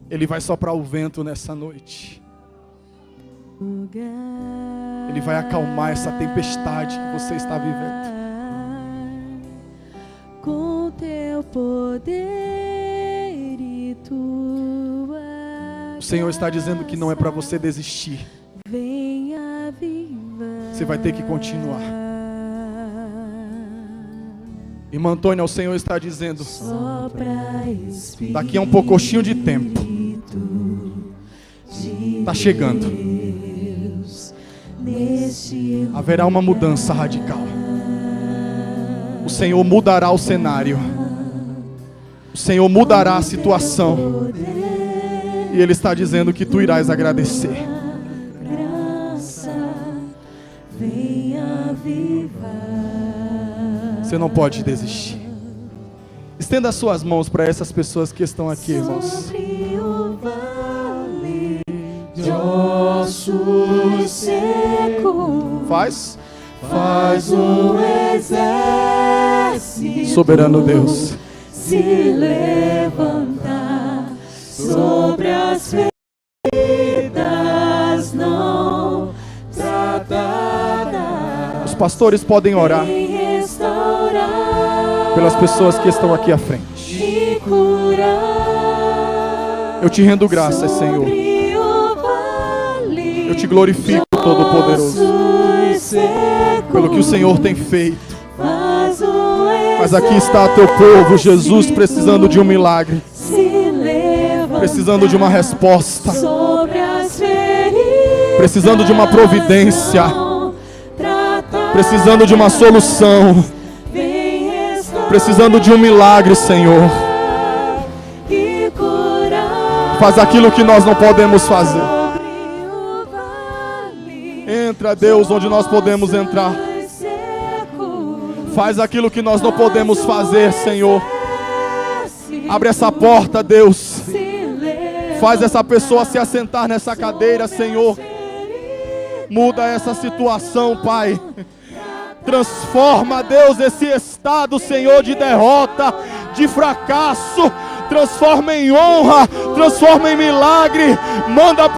Ele vai soprar o vento nessa noite. Ele vai acalmar essa tempestade que você está vivendo. Com teu poder e tua O Senhor está dizendo que não é para você desistir. venha viva. Você vai ter que continuar. Irmã Antônia, o Senhor está dizendo, Sopra Espírito daqui a um pouquinho de tempo, está chegando. Deus, neste Haverá uma mudança radical. O Senhor mudará o cenário. O Senhor mudará a situação. E Ele está dizendo que tu irás agradecer. graça venha viva. Você não pode desistir. Estenda as suas mãos para essas pessoas que estão aqui, irmãos. Sobre o vale de ossos secos, Faz, faz um exército soberano Deus. se levantar sobre as feridas não tratadas. Os pastores podem orar Vem restaurar pelas pessoas que estão aqui à frente. e curar. Eu te rendo graças, Senhor. Sobre o vale Eu te glorifico, Todo-Poderoso, pelo que o Senhor tem feito. faz um Mas aqui está teu povo, Jesus, precisando de um milagre, se levantar precisando de uma resposta, sobre as feridas precisando de uma providência, não tratadas. precisando de uma solução, Vem restaurar precisando de um milagre, Senhor. e curar. Faz aquilo que nós não podemos fazer. Sobre o vale Entra, Deus, onde nós podemos entrar. Faz aquilo que nós não podemos fazer, Senhor. Abre essa porta, Deus. Faz essa pessoa se assentar nessa cadeira, Senhor. Muda essa situação, Pai. Transforma, Deus, esse estado, Senhor, de derrota, de fracasso. Transforma em honra, transforma em milagre. Manda